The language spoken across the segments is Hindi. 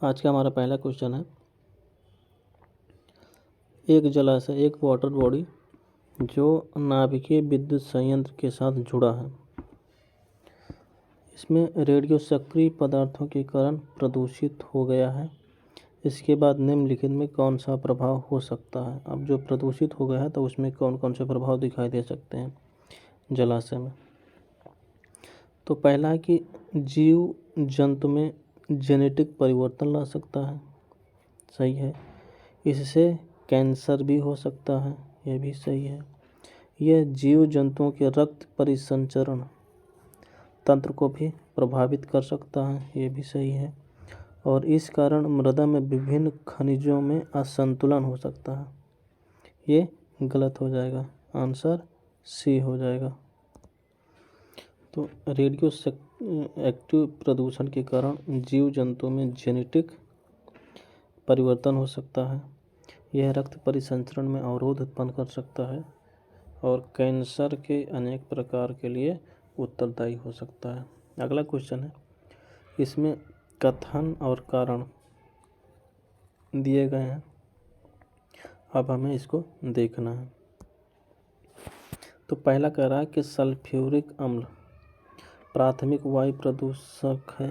आज का हमारा पहला क्वेश्चन है, एक जलाशय एक वाटर बॉडी जो नाभिकीय विद्युत संयंत्र के साथ जुड़ा है, इसमें रेडियो सक्रिय पदार्थों के कारण प्रदूषित हो गया है। इसके बाद निम्नलिखित में कौन सा प्रभाव हो सकता है। अब जो प्रदूषित हो गया है तो उसमें कौन कौन से प्रभाव दिखाई दे सकते हैं जलाशय में। तो पहला है कि जीव जंतु में जेनेटिक परिवर्तन ला सकता है, सही है। इससे कैंसर भी हो सकता है, यह भी सही है। यह जीव जंतुओं के रक्त परिसंचरण तंत्र को भी प्रभावित कर सकता है, ये भी सही है। और इस कारण मृदा में विभिन्न खनिजों में असंतुलन हो सकता है, ये गलत हो जाएगा, आंसर सी हो जाएगा। तो रेडियो एक्टिव प्रदूषण के कारण जीव जंतुओं में जेनेटिक परिवर्तन हो सकता है। यह रक्त परिसंचरण में अवरोध उत्पन्न कर सकता है और कैंसर के अनेक प्रकार के लिए उत्तरदायी हो सकता है। अगला क्वेश्चन है, इसमें कथन और कारण दिए गए हैं, अब हमें इसको देखना है। तो पहला कह रहा है कि सल्फ्यूरिक अम्ल प्राथमिक वायु प्रदूषक है।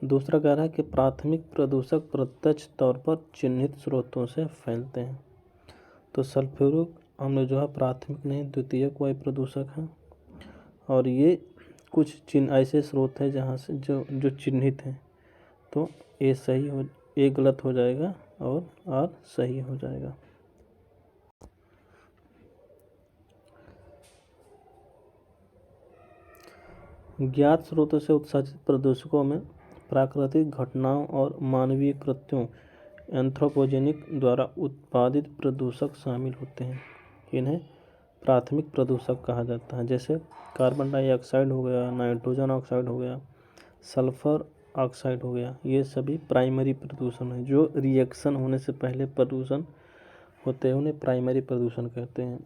दूसरा कह रहा है कि प्राथमिक प्रदूषक प्रत्यक्ष तौर पर चिन्हित स्रोतों से फैलते हैं। तो सल्फ्यूरिक अम्ल जो है प्राथमिक नहीं द्वितीयक वायु प्रदूषक है, और ये कुछ ऐसे स्रोत है जहाँ से जो चिन्हित हैं। तो ए गलत हो जाएगा और आर सही हो जाएगा। ज्ञात स्रोतों से उत्सर्जित प्रदूषकों में प्राकृतिक घटनाओं और मानवीय कृत्यों एंथ्रोपोजेनिक द्वारा उत्पादित प्रदूषक शामिल होते हैं। इन्हें प्राथमिक प्रदूषक कहा जाता है, जैसे कार्बन डाइऑक्साइड हो गया, नाइट्रोजन ऑक्साइड हो गया, सल्फर ऑक्साइड हो गया। ये सभी प्राइमरी प्रदूषण है। जो रिएक्शन होने से पहले प्रदूषण होते हैं उन्हें प्राइमरी प्रदूषण कहते हैं,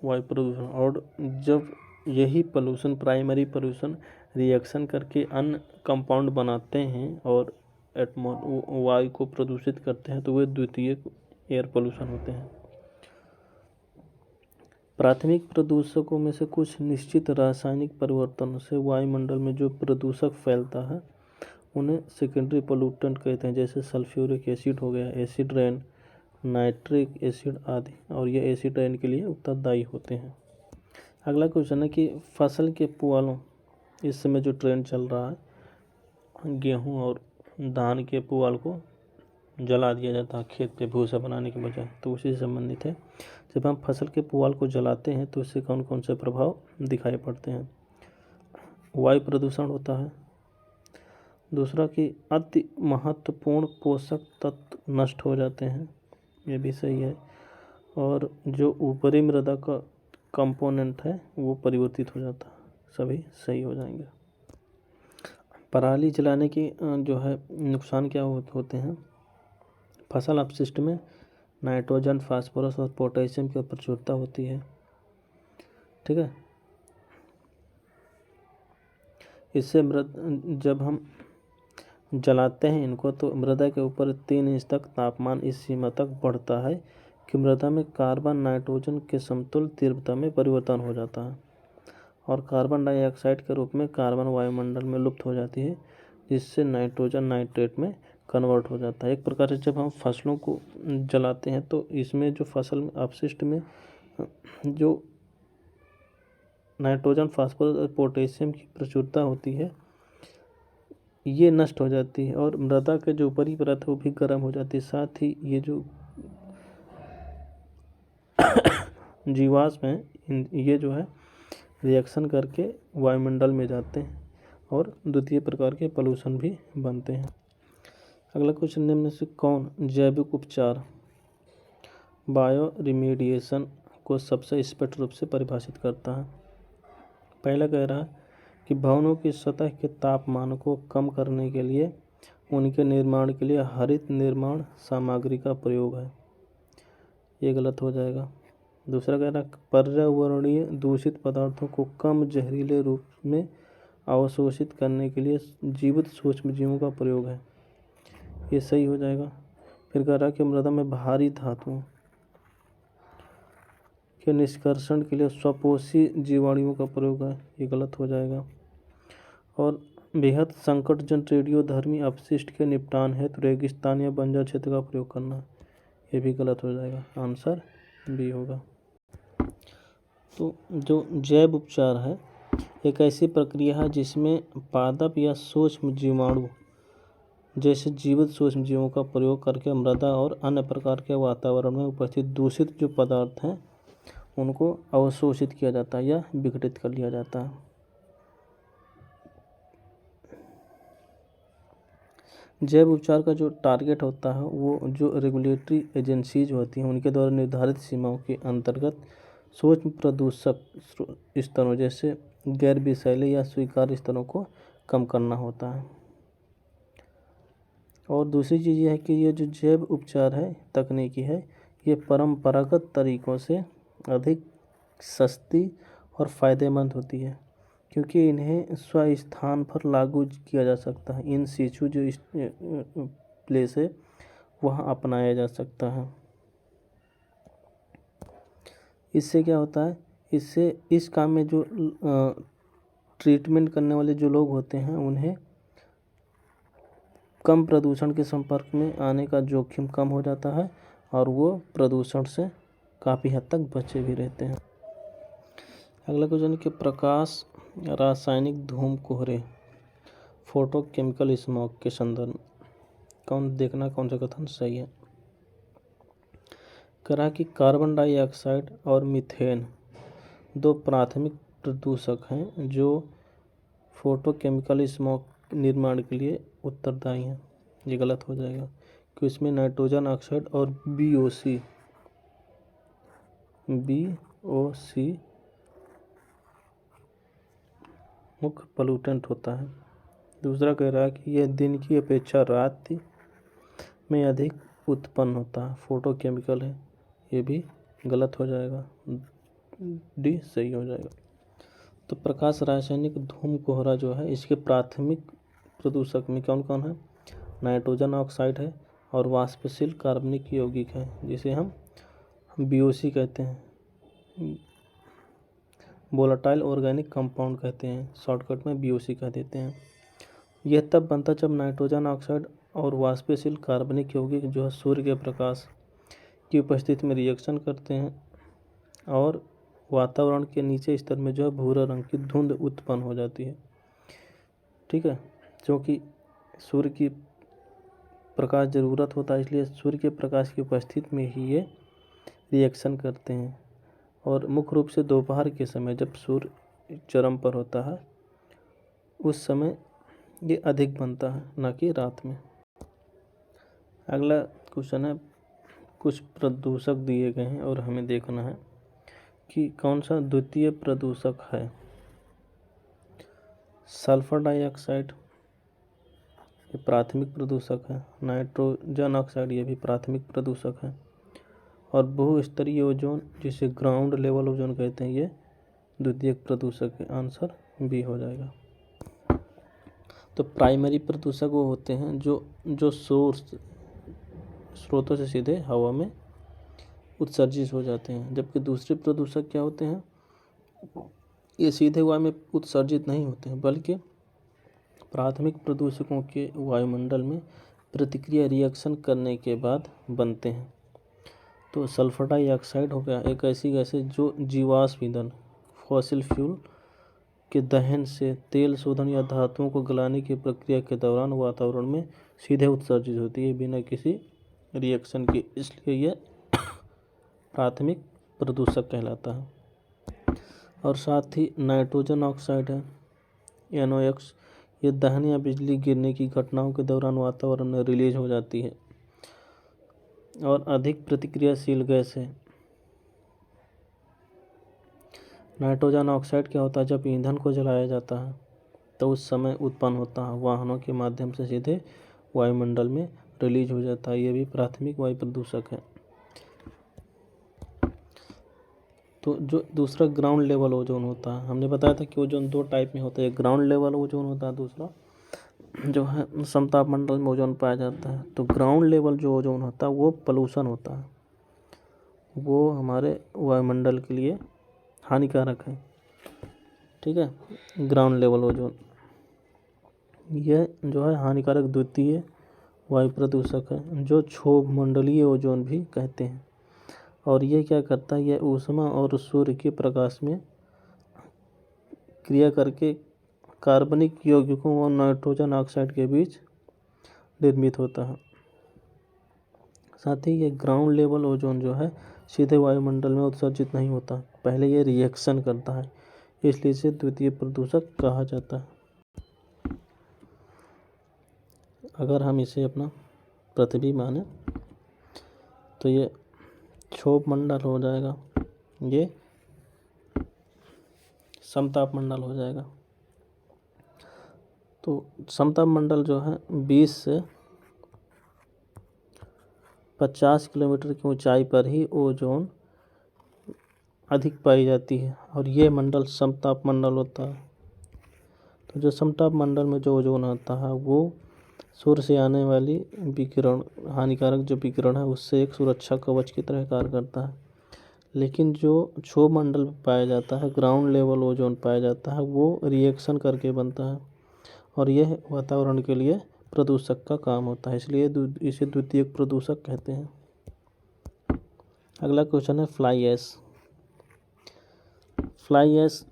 वायु प्रदूषण। और जब यही पोल्यूशन प्राइमरी पोल्यूशन रिएक्शन करके अन्य कंपाउंड बनाते हैं और वायु को प्रदूषित करते हैं तो वे द्वितीयक एयर पोल्यूशन होते हैं। प्राथमिक प्रदूषकों में से कुछ निश्चित रासायनिक परिवर्तनों से वायुमंडल में जो प्रदूषक फैलता है उन्हें सेकेंडरी पोल्यूटेंट कहते हैं, जैसे सल्फ्यूरिक एसिड हो गया, एसिड रेन, नाइट्रिक एसिड आदि, और ये एसिड रेन के लिए उत्तरदायी होते हैं। अगला क्वेश्चन है कि फसल के पुआलों, इस समय जो ट्रेंड चल रहा है, गेहूं और धान के पुआल को जला दिया जाता है खेत पे भूसा बनाने के बजाय, तो उसी से संबंधित है। जब हम फसल के पुआल को जलाते हैं तो इससे कौन कौन से प्रभाव दिखाई पड़ते हैं। वायु प्रदूषण होता है। दूसरा कि अति महत्वपूर्ण पोषक तत्व नष्ट हो जाते हैं, ये भी सही है। और जो ऊपरी मृदा का कंपोनेंट है वो परिवर्तित हो जाता है, सभी सही हो जाएंगे। पराली जलाने की जो है नुकसान क्या होते हैं। फसल अपशिष्ट में नाइट्रोजन, फास्फोरस और पोटेशियम की प्रचुरता होती है, ठीक है। इससे जब हम जलाते हैं इनको तो मृदा के ऊपर 3 इंच तक तापमान इस सीमा तक बढ़ता है कि मृदा में कार्बन नाइट्रोजन के समतुल्य तीव्रता में परिवर्तन हो जाता है और कार्बन डाइऑक्साइड के रूप में कार्बन वायुमंडल में लुप्त हो जाती है, जिससे नाइट्रोजन नाइट्रेट में कन्वर्ट हो जाता है। एक प्रकार से जब हम फसलों को जलाते हैं तो इसमें जो फसल अपशिष्ट में जो नाइट्रोजन, फास्फोरस और पोटेशियम की प्रचुरता होती है ये नष्ट हो जाती है और मृदा के जो ऊपरी परत है वो भी गर्म हो जाती है। साथ ही ये जो जीवाश्म हैं ये जो है रिएक्शन करके वायुमंडल में जाते हैं और द्वितीय प्रकार के पोल्यूशन भी बनते हैं। अगला क्वेश्चन, निम्न में से कौन जैविक उपचार बायो रिमीडिएशन को सबसे स्पष्ट रूप से परिभाषित करता है। पहला कह रहा है कि भवनों की सतह के तापमान को कम करने के लिए उनके निर्माण के लिए हरित निर्माण सामग्री का प्रयोग है, ये गलत हो जाएगा। दूसरा कह रहा है पर्यावरणीय दूषित पदार्थों को कम जहरीले रूप में अवशोषित करने के लिए जीवित सूक्ष्मजीवों का प्रयोग है, ये सही हो जाएगा। फिर कह रहा है कि मृदा में भारी धातुओं के निष्कर्षण के लिए स्वपोषी जीवाणुओं का प्रयोग है, ये गलत हो जाएगा। और बेहद संकटजनक रेडियोधर्मी अपशिष्ट के निपटान हेतु रेगिस्तान या बंजर क्षेत्र का प्रयोग करना, ये भी गलत हो जाएगा, आंसर बी होगा। तो जो जैव उपचार है एक ऐसी प्रक्रिया है जिसमें पादप या सूक्ष्म जीवाणु जैसे जीवित सूक्ष्म जीवों का प्रयोग करके मृदा और अन्य प्रकार के वातावरण में उपस्थित दूषित जो पदार्थ हैं उनको अवशोषित किया जाता है या विघटित कर लिया जाता है। जैव उपचार का जो टारगेट होता है वो जो रेगुलेटरी एजेंसीज होती हैं उनके द्वारा निर्धारित सीमाओं के अंतर्गत सूक्ष्म प्रदूषक स्तरों जैसे गैर विषैले या स्वीकार्य स्तरों को कम करना होता है। और दूसरी चीज़ यह है कि ये जो जैव उपचार है तकनीकी है ये परंपरागत तरीक़ों से अधिक सस्ती और फ़ायदेमंद होती है क्योंकि इन्हें स्वस्थान पर लागू किया जा सकता है। इन सिचु जो प्लेस है वहाँ अपनाया जा सकता है। इससे क्या होता है, इससे इस काम में जो ट्रीटमेंट करने वाले जो लोग होते हैं उन्हें कम प्रदूषण के संपर्क में आने का जोखिम कम हो जाता है और वो प्रदूषण से काफ़ी हद तक बचे भी रहते हैं। अगला क्वेश्चन कि प्रकाश रासायनिक धूम कोहरे फोटोकेमिकल स्मॉग के संदर्भ कौन सा कथन सही है। करा कि कार्बन डाइऑक्साइड और मीथेन दो प्राथमिक प्रदूषक हैं जो फोटोकेमिकल स्मॉग निर्माण के लिए उत्तरदायी हैं, ये गलत हो जाएगा कि इसमें नाइट्रोजन ऑक्साइड और बीओसी मुख्य पोल्यूटेंट होता है। दूसरा कह रहा है कि यह दिन की अपेक्षा रात में अधिक उत्पन्न होता है, फोटोकेमिकल है, ये भी गलत हो जाएगा, डी सही हो जाएगा। तो प्रकाश रासायनिक धूम कोहरा जो है इसके प्राथमिक प्रदूषक में कौन कौन है, नाइट्रोजन ऑक्साइड है और वाष्पशील कार्बनिक यौगिक है जिसे हम बीओसी कहते हैं, वोलेटाइल ऑर्गेनिक कंपाउंड कहते हैं, शॉर्टकट में बीओसी कह देते हैं। यह तब बनता जब नाइट्रोजन ऑक्साइड और वाष्पशील कार्बनिक यौगिक जो है सूर्य के प्रकाश की उपस्थिति में रिएक्शन करते हैं और वातावरण के नीचे स्तर में जो है भूरा रंग की धुंध उत्पन्न हो जाती है। ठीक है, क्योंकि सूर्य की प्रकाश ज़रूरत होता है इसलिए सूर्य के प्रकाश की उपस्थिति में ही ये रिएक्शन करते हैं और मुख्य रूप से दोपहर के समय जब सूर्य चरम पर होता है उस समय ये अधिक बनता है, ना कि रात में। अगला क्वेश्चन है, कुछ प्रदूषक दिए गए हैं और हमें देखना है कि कौन सा द्वितीय प्रदूषक है। सल्फर डाइऑक्साइड ये प्राथमिक प्रदूषक है, नाइट्रोजन ऑक्साइड ये भी प्राथमिक प्रदूषक है और बहुस्तरीय ओजोन जिसे ग्राउंड लेवल ओजोन कहते हैं ये द्वितीयक प्रदूषक है, आंसर बी हो जाएगा। तो प्राइमरी प्रदूषक वो होते हैं जो स्रोतों से सीधे हवा में उत्सर्जित हो जाते हैं, जबकि दूसरे प्रदूषक क्या होते हैं, ये सीधे वायु में उत्सर्जित नहीं होते हैं बल्कि प्राथमिक प्रदूषकों के वायुमंडल में प्रतिक्रिया रिएक्शन करने के बाद बनते हैं। तो सल्फर डाइऑक्साइड हो गया एक ऐसी गैस है जो जीवाश्म ईंधन फॉसिल फ्यूल के दहन से तेल शोधन या धातुओं को गलाने की प्रक्रिया के दौरान वातावरण में सीधे उत्सर्जित होती है बिना किसी रिएक्शन के, इसलिए यह प्राथमिक प्रदूषक कहलाता है। और साथ ही नाइट्रोजन ऑक्साइड है NOx, ये दहन या बिजली गिरने की घटनाओं के दौरान वातावरण में रिलीज हो जाती है और अधिक प्रतिक्रियाशील गैस है। नाइट्रोजन ऑक्साइड क्या होता है, जब ईंधन को जलाया जाता है तो उस समय उत्पन्न होता है, वाहनों के माध्यम से सीधे वायुमंडल में रिलीज हो जाता है, ये भी प्राथमिक वायु प्रदूषक है। तो जो दूसरा ग्राउंड लेवल ओजोन होता है, हमने बताया था कि ओजोन 2 टाइप में होता है, एक ग्राउंड लेवल ओजोन होता है, दूसरा जो है समताप मंडल में ओजोन पाया जाता है। तो ग्राउंड लेवल जो ओजोन होता है वो पोल्यूशन होता है, वो हमारे वायुमंडल के लिए हानिकारक है। ठीक है, ग्राउंड लेवल ओजोन यह जो है हानिकारक द्वितीय वायु प्रदूषक है, जो क्षोभ मंडलीय ओजोन भी कहते हैं। और ये क्या करता है, यह ऊष्मा और सूर्य के प्रकाश में क्रिया करके कार्बनिक यौगिकों और नाइट्रोजन ऑक्साइड के बीच निर्मित होता है। साथ ही ये ग्राउंड लेवल ओजोन जो है सीधे वायुमंडल में उत्सर्जित नहीं होता, पहले ये रिएक्शन करता है, इसलिए इसे द्वितीय प्रदूषक कहा जाता है। अगर हम इसे अपना पृथ्वी माने तो ये क्षोभ मंडल हो जाएगा, ये समताप मंडल हो जाएगा। तो समताप मंडल जो है 20 से 50 किलोमीटर की ऊंचाई पर ही ओजोन अधिक पाई जाती है, और ये मंडल समताप मंडल होता है। तो जो समताप मंडल में जो ओजोन आता है वो सूर्य से आने वाली विकिरण, हानिकारक जो विकिरण है उससे एक सुरक्षा कवच की तरह कार्य करता है। लेकिन जो क्षोभ मंडल में पाया जाता है, ग्राउंड लेवल ओजोन पाया जाता है, वो रिएक्शन करके बनता है, और यह वातावरण के लिए प्रदूषक का काम होता है, इसलिए इसे द्वितीयक प्रदूषक कहते हैं। अगला क्वेश्चन है फ्लाई ऐश। फ्लाई ऐश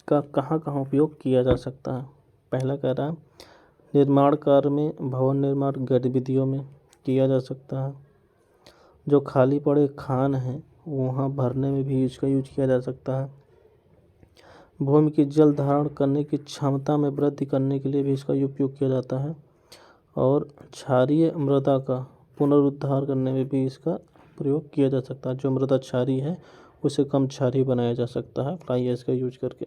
का कहाँ कहाँ उपयोग किया जा सकता है। पहला कह रहा है निर्माण कार्य में, भवन निर्माण गतिविधियों में किया जा सकता है। जो खाली पड़े खान हैं वहाँ भरने में भी इसका यूज किया जा सकता है। भूमि की जल धारण करने की क्षमता में वृद्धि करने के लिए भी इसका उपयोग किया जाता है, और क्षारीय मृदा का पुनरुद्धार करने में भी इसका प्रयोग किया जा सकता है। जो मृदा क्षारीय है उसे कम क्षारीय बनाया जा सकता है फ्लाई ऐश का यूज करके।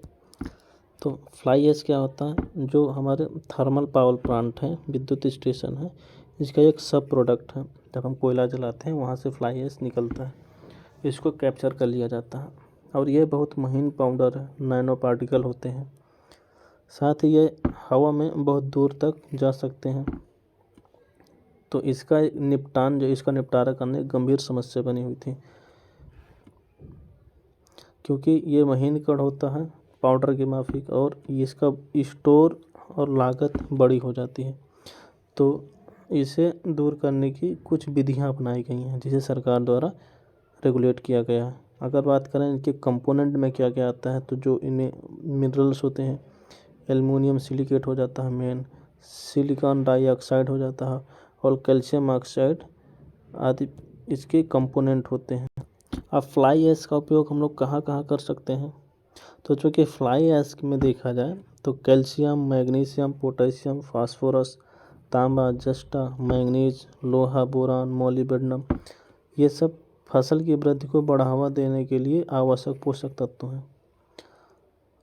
तो फ्लाई ऐश क्या होता है, जो हमारे थर्मल पावर प्लांट हैं, विद्युत स्टेशन है, इसका एक सब प्रोडक्ट है। जब हम कोयला जलाते हैं वहाँ से फ्लाई ऐश निकलता है, इसको कैप्चर कर लिया जाता है, और ये बहुत महीन पाउडर है, नैनो पार्टिकल होते हैं। साथ ही ये हवा में बहुत दूर तक जा सकते हैं। तो इसका निपटारा करने गंभीर समस्या बनी हुई थी, क्योंकि ये महीन कण होता है पाउडर की माफिक, और इसका स्टोर और लागत बड़ी हो जाती है। तो इसे दूर करने की कुछ विधियां अपनाई गई हैं, जिसे सरकार द्वारा रेगुलेट किया गया है। अगर बात करें इनके कंपोनेंट में क्या क्या आता है, तो जो इनमें मिनरल्स होते हैं, एल्युमिनियम सिलिकेट हो जाता है मेन, सिलिकॉन डाइऑक्साइड हो जाता है, और कैल्शियम ऑक्साइड आदि इसके कंपोनेंट होते हैं। अब फ्लाई ऐश का उपयोग हम लोग कहाँ कहाँ कर सकते हैं। तो चूँकि फ्लाई ऐश में देखा जाए तो कैल्शियम, मैग्नीशियम, पोटेशियम, फास्फोरस, तांबा, जस्टा, मैंगनीज, लोहा, बोरान, मोलिब्डेनम, ये सब फसल की वृद्धि को बढ़ावा देने के लिए आवश्यक पोषक तत्व हैं,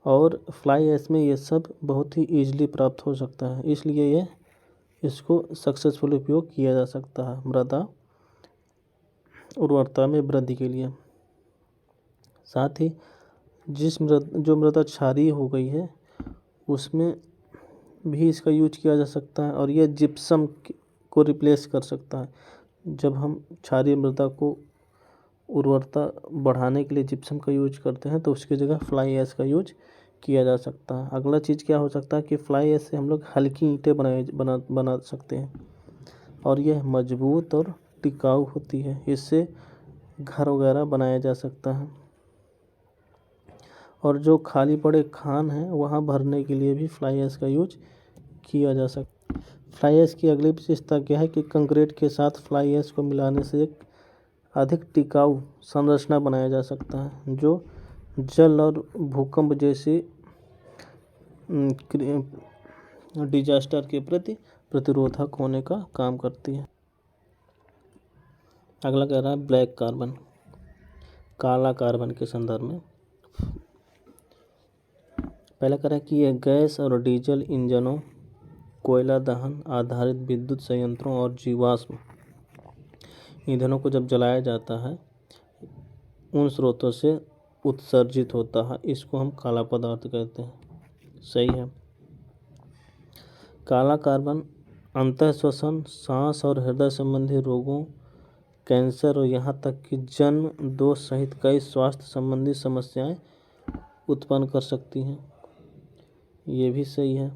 और फ्लाई ऐश में ये सब बहुत ही ईजिली प्राप्त हो सकता है, इसलिए इसको सक्सेसफुल उपयोग किया जा सकता है मृदा उर्वरता में वृद्धि के लिए। साथ ही जो मृदा क्षारीय हो गई है उसमें भी इसका यूज किया जा सकता है, और यह जिप्सम को रिप्लेस कर सकता है। जब हम क्षारीय मृदा को उर्वरता बढ़ाने के लिए जिप्सम का यूज करते हैं तो उसकी जगह फ्लाई ऐश का यूज किया जा सकता है। अगला चीज़ क्या हो सकता है कि फ्लाई ऐश से हम लोग हल्की ईंटें बना सकते हैं, और यह मजबूत और टिकाऊ होती है, इससे घर वगैरह बनाया जा सकता है। और जो खाली पड़े खान हैं वहाँ भरने के लिए भी फ्लाई ऐश का यूज किया जा सकता है। फ्लाई ऐश की अगली विशेषता क्या है कि कंक्रीट के साथ फ्लाई ऐश को मिलाने से एक अधिक टिकाऊ संरचना बनाया जा सकता है, जो जल और भूकंप जैसे डिजास्टर के प्रति प्रतिरोधक होने का काम करती है। अगला कह रहा है ब्लैक कार्बन, काला कार्बन के संदर्भ में। पहला कह रहा है कि यह गैस और डीजल इंजनों, कोयला दहन आधारित विद्युत संयंत्रों और जीवाश्म ईंधनों को जब जलाया जाता है उन स्रोतों से उत्सर्जित होता है, इसको हम काला पदार्थ कहते हैं। सही है। काला कार्बन अंतःश्वसन, सांस और हृदय संबंधी रोगों, कैंसर और यहाँ तक कि जन्म दोष सहित कई स्वास्थ्य संबंधी समस्याएं उत्पन्न कर सकती हैं। ये भी सही है।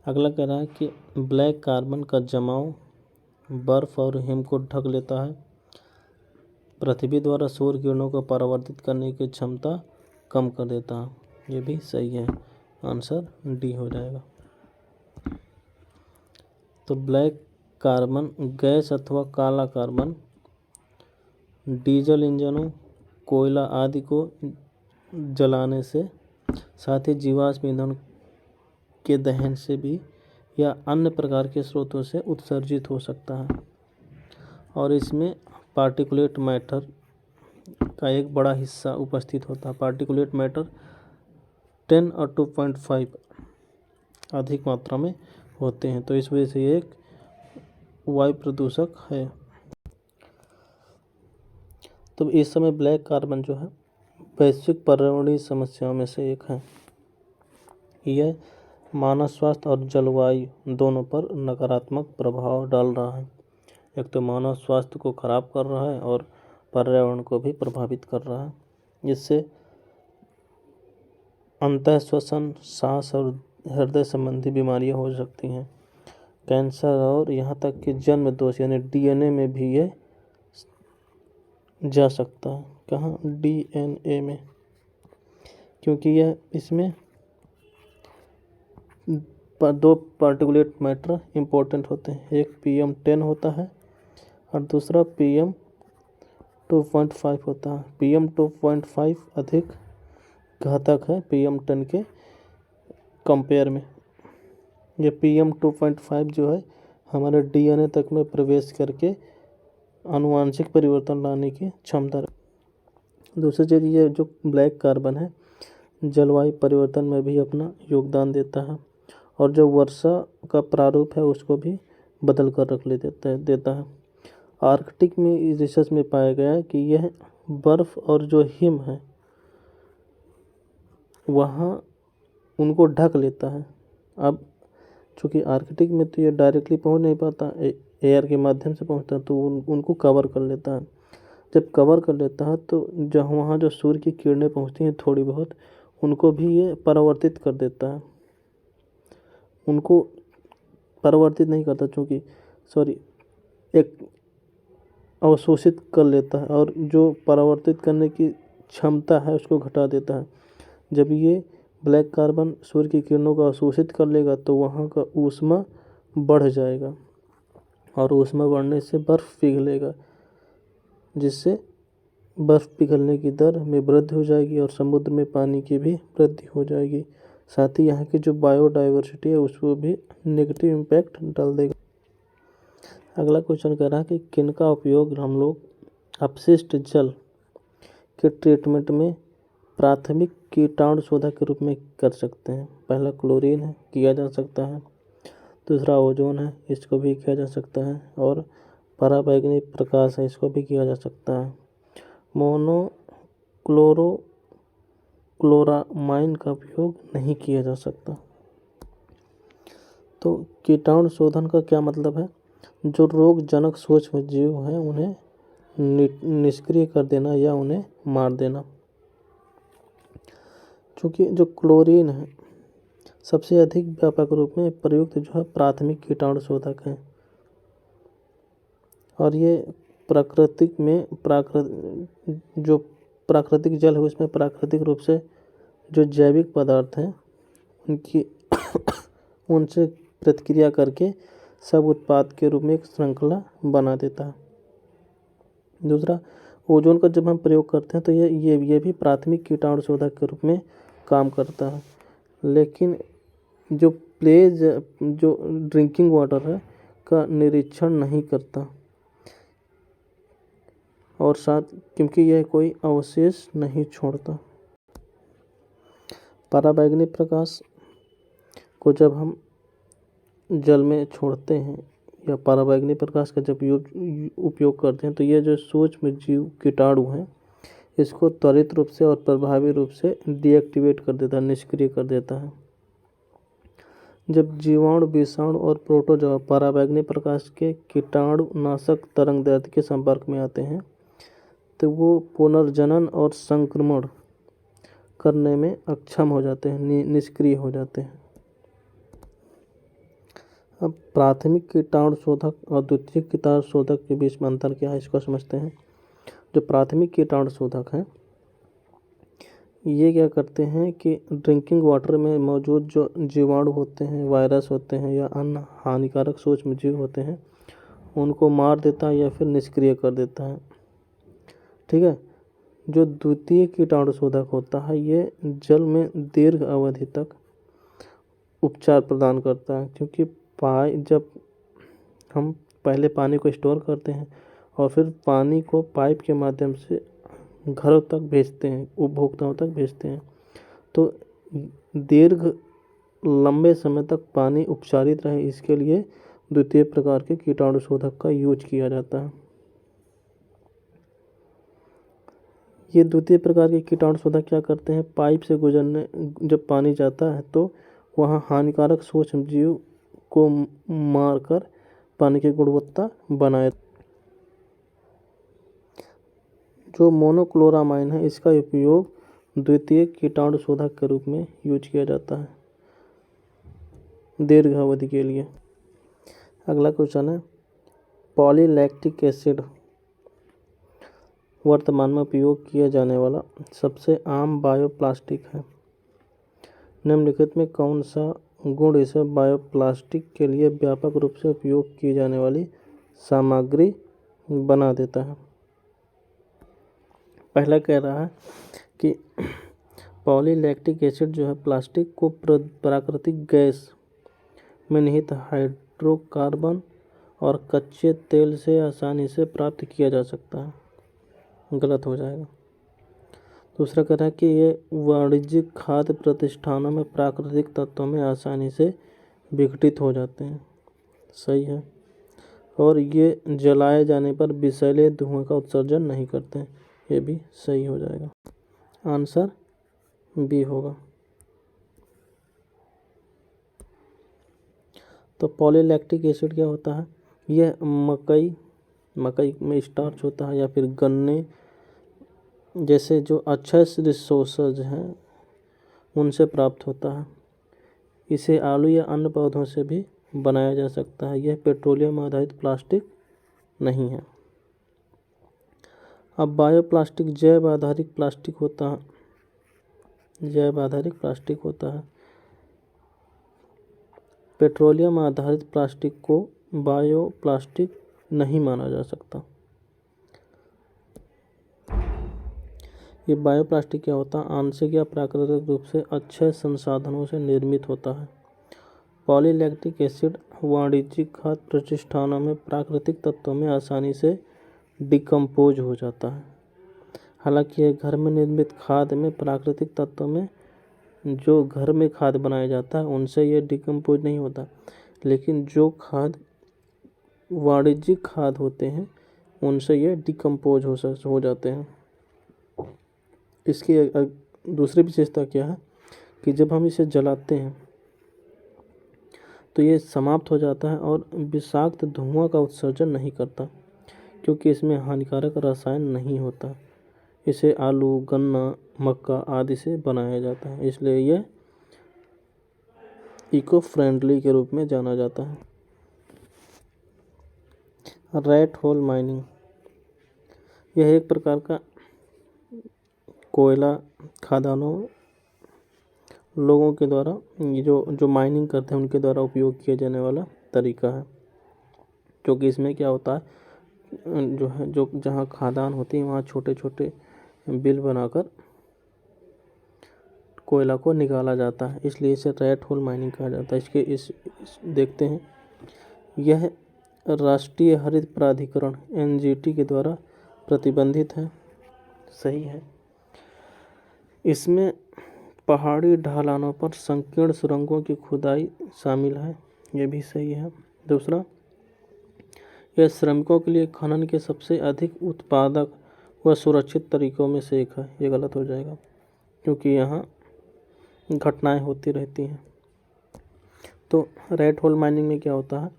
अगला कह रहा है कि ब्लैक कार्बन का जमाव बर्फ और हिम को ढक लेता है। पृथ्वी द्वारा सूर्य किरणों को परावर्तित करने की क्षमता कम कर देता है। ये भी सही है। आंसर डी हो जाएगा। तो ब्लैक कार्बन गैस अथवा काला कार्बन डीजल इंजनों, कोयला आदि को जलाने से, साथ ही जीवाश्म ईंधन के दहन से भी या अन्य प्रकार के स्रोतों से उत्सर्जित हो सकता है। और इसमें पार्टिकुलेट मैटर का एक बड़ा हिस्सा उपस्थित होता है। पार्टिकुलेट मैटर 10 और 2.5 अधिक मात्रा में होते हैं, तो इस वजह से ये एक वायु प्रदूषक है। तो इस समय ब्लैक कार्बन जो है वैश्विक पर्यावरणीय समस्याओं में से एक है। यह मानव स्वास्थ्य और जलवायु दोनों पर नकारात्मक प्रभाव डाल रहा है। एक तो मानव स्वास्थ्य को खराब कर रहा है और पर्यावरण को भी प्रभावित कर रहा है। इससे अंतःश्वसन, सांस और हृदय संबंधी बीमारियां हो सकती हैं। कैंसर और यहाँ तक कि जन्म दोष यानी डीएनए में भी ये जा सकता है। कहाँ? डीएनए में, क्योंकि यह इसमें दो पार्टिकुलेट मैटर इम्पोर्टेंट होते हैं। एक PM10 होता है और दूसरा PM2.5 होता है। PM2.5 अधिक घातक है PM10 के कंपेयर में। ये PM2.5 जो है हमारे डीएनए तक में प्रवेश करके आनुवांशिक परिवर्तन लाने की क्षमता रखती है। दूसरी चीज़, ये जो ब्लैक कार्बन है जलवायु परिवर्तन में भी अपना योगदान देता है और जो वर्षा का प्रारूप है उसको भी बदल कर रख देता है। आर्कटिक में रिसर्च में पाया गया है कि यह बर्फ़ और जो हिम है वहाँ उनको ढक लेता है। अब चूँकि आर्कटिक में तो ये डायरेक्टली पहुँच नहीं पाता, एयर के माध्यम से पहुँचता है, तो उनको कवर कर लेता है। जब कवर कर लेता है तो जहाँ वहाँ जो सूर्य की किरणें पहुँचती हैं थोड़ी बहुत, उनको भी ये परावर्तित कर देता है। उनको परावर्तित नहीं करता, चूँकि एक अवशोषित कर लेता है और जो परावर्तित करने की क्षमता है उसको घटा देता है। जब ये ब्लैक कार्बन सूर्य की किरणों को अवशोषित कर लेगा तो वहाँ का ऊष्मा बढ़ जाएगा और ऊष्मा बढ़ने से बर्फ़ पिघलेगा, जिससे बर्फ़ पिघलने की दर में वृद्धि हो जाएगी और समुद्र में पानी की भी वृद्धि हो जाएगी। साथ ही यहाँ की जो बायोडाइवर्सिटी है उसको भी नेगेटिव इम्पैक्ट डाल देगा। अगला क्वेश्चन कह रहा है कि किनका उपयोग हम लोग अपशिष्ट जल के ट्रीटमेंट में प्राथमिक कीटाणुशोधक के रूप में कर सकते हैं। पहला क्लोरीन है, किया जा सकता है। दूसरा ओजोन है, इसको भी किया जा सकता है। और पराबैंगनी प्रकाश है, इसको भी किया जा सकता है। मोनोक्लोरामाइन का उपयोग नहीं किया जा सकता। तो कीटाणु शोधन का क्या मतलब है? जो रोगजनक सूक्ष्म जीव हैं उन्हें निष्क्रिय कर देना या उन्हें मार देना। चूँकि जो क्लोरीन है सबसे अधिक व्यापक रूप में प्रयुक्त जो है प्राथमिक कीटाणु शोधक है और ये जो प्राकृतिक जल है उसमें प्राकृतिक रूप से जो जैविक पदार्थ हैं उनकी उनसे प्रतिक्रिया करके सब उत्पाद के रूप में एक श्रृंखला बना देता है। दूसरा, ओजोन का जब हम प्रयोग करते हैं तो ये भी प्राथमिक कीटाणु शोधक के रूप में काम करता है, लेकिन जो ड्रिंकिंग वाटर है का निरीक्षण नहीं करता और साथ क्योंकि यह कोई अवशेष नहीं छोड़ता। पराबैंगनी प्रकाश को जब हम जल में छोड़ते हैं या पराबैंगनी प्रकाश का जब उपयोग करते हैं तो ये जो सूक्ष्म जीव कीटाणु हैं इसको त्वरित रूप से और प्रभावी रूप से डीएक्टिवेट कर देता है, निष्क्रिय कर देता है। जब जीवाणु, विषाणु और प्रोटोजोआ पराबैंगनी प्रकाश के कीटाणुनाशक तरंगदैर्ध्य के संपर्क में आते हैं तो वो पुनर्जनन और संक्रमण करने में अक्षम हो जाते हैं, निष्क्रिय हो जाते हैं। अब प्राथमिक कीटाणुशोधक और द्वितीयक कीटाणुशोधक के बीच में अंतर क्या है इसको समझते हैं। जो प्राथमिक कीटाणुशोधक हैं ये क्या करते हैं कि ड्रिंकिंग वाटर में मौजूद जो जीवाणु होते हैं, वायरस होते हैं या अन्य हानिकारक सूक्ष्म जीव होते हैं उनको मार देता है या फिर निष्क्रिय कर देता है। ठीक है। जो द्वितीय कीटाणुशोधक होता है ये जल में दीर्घ अवधि तक उपचार प्रदान करता है, क्योंकि जब हम पहले पानी को स्टोर करते हैं और फिर पानी को पाइप के माध्यम से घरों तक भेजते हैं, उपभोक्ताओं तक भेजते हैं, तो दीर्घ लंबे समय तक पानी उपचारित रहे इसके लिए द्वितीय प्रकार के कीटाणुशोधक का यूज किया जाता है। ये द्वितीय प्रकार के कीटाणुशोधक क्या करते हैं, पाइप से गुजरने जब पानी जाता है तो वहाँ हानिकारक सूक्ष्म जीव को मारकर पानी की गुणवत्ता बनाए। जो मोनोक्लोरामाइन है इसका उपयोग द्वितीय कीटाणुशोधक के रूप में यूज किया जाता है दीर्घ अवधि के लिए। अगला क्वेश्चन है पॉलीलैक्टिक एसिड वर्तमान में उपयोग किया जाने वाला सबसे आम बायोप्लास्टिक है। निम्नलिखित में कौन सा गुण इसे बायोप्लास्टिक के लिए व्यापक रूप से उपयोग की जाने वाली सामग्री बना देता है। पहला कह रहा है कि पॉलीलैक्टिक एसिड जो है प्लास्टिक को प्राकृतिक गैस में निहित हाइड्रोकार्बन और कच्चे तेल से आसानी से प्राप्त किया जा सकता है। गलत हो जाएगा। दूसरा कह रहा है कि ये वाणिज्यिक खाद्य प्रतिष्ठानों में प्राकृतिक तत्वों में आसानी से विघटित हो जाते हैं। सही है। और ये जलाए जाने पर विषैले धुएं का उत्सर्जन नहीं करते हैं। ये भी सही हो जाएगा। आंसर बी होगा। तो पॉलीलैक्टिक एसिड क्या होता है, यह मकई में स्टार्च होता है या फिर गन्ने जैसे जो अच्छे रिसोर्सेज हैं उनसे प्राप्त होता है। इसे आलू या अन्य पौधों से भी बनाया जा सकता है। यह पेट्रोलियम आधारित प्लास्टिक नहीं है। अब बायोप्लास्टिक जैव आधारित प्लास्टिक होता है। जैव आधारित प्लास्टिक होता है। पेट्रोलियम आधारित प्लास्टिक को बायोप्लास्टिक नहीं माना जा सकता। ये बायोप्लास्टिक क्या होता है, आंशिक या प्राकृतिक रूप से अच्छे संसाधनों से निर्मित होता है। पॉलीलैक्टिक एसिड वाणिज्यिक खाद्य प्रतिष्ठानों में प्राकृतिक तत्वों में आसानी से डिकम्पोज हो जाता है। हालांकि यह घर में निर्मित खाद्य में प्राकृतिक तत्वों में जो घर में खाद्य बनाया जाता है उनसे यह डिकम्पोज नहीं होता, लेकिन जो खाद्य वाणिज्यिक खाद्य होते हैं उनसे ये डिकम्पोज हो जाते हैं। इसकी दूसरी विशेषता क्या है कि जब हम इसे जलाते हैं तो ये समाप्त हो जाता है और विषाक्त धुआं का उत्सर्जन नहीं करता, क्योंकि इसमें हानिकारक रसायन नहीं होता। इसे आलू, गन्ना, मक्का आदि से बनाया जाता है, इसलिए यह इको फ्रेंडली के रूप में जाना जाता है। रैट होल माइनिंग, यह एक प्रकार का कोयला खदानों लोगों के द्वारा जो माइनिंग करते हैं उनके द्वारा उपयोग किया जाने वाला तरीका है। क्योंकि इसमें क्या होता है जो जहाँ खदान होती है वहाँ छोटे छोटे बिल बनाकर कोयला को निकाला जाता है, इसलिए इसे रैट होल माइनिंग कहा जाता है। इस देखते हैं, यह राष्ट्रीय हरित प्राधिकरण NGT के द्वारा प्रतिबंधित है। सही है। इसमें पहाड़ी ढलानों पर संकीर्ण सुरंगों की खुदाई शामिल है, ये भी सही है। दूसरा, यह श्रमिकों के लिए खनन के सबसे अधिक उत्पादक व सुरक्षित तरीकों में से एक है। ये गलत हो जाएगा क्योंकि यहाँ घटनाएं होती रहती हैं। तो रेड होल माइनिंग में क्या होता है,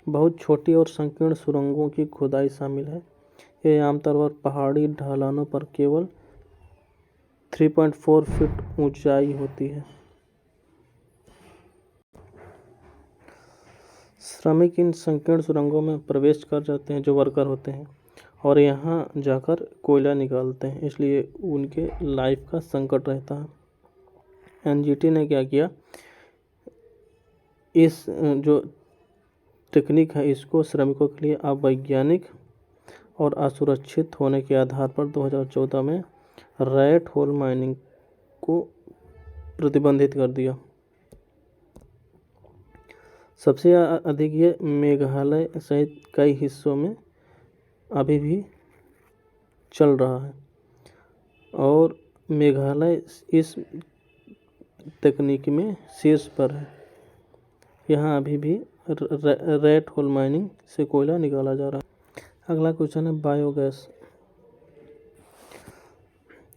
बहुत छोटी और संकीर्ण सुरंगों की खुदाई शामिल है। यह आमतौर पर पहाड़ी ढलानों पर केवल 3.4 फीट ऊंचाई होती है। श्रमिक इन संकीर्ण सुरंगों में प्रवेश कर जाते हैं, जो वर्कर होते हैं, और यहाँ जाकर कोयला निकालते हैं, इसलिए उनके लाइफ का संकट रहता है। एनजीटी ने क्या किया, इस जो टेक्निक है इसको श्रमिकों के लिए अवैज्ञानिक और असुरक्षित होने के आधार पर 2014 में रेड होल माइनिंग को प्रतिबंधित कर दिया। सबसे अधिक ये मेघालय सहित कई हिस्सों में अभी भी चल रहा है और मेघालय इस तकनीक में शीर्ष पर है। यहाँ अभी भी रेड होल माइनिंग से कोयला निकाला जा रहा है। अगला क्वेश्चन है बायोगैस।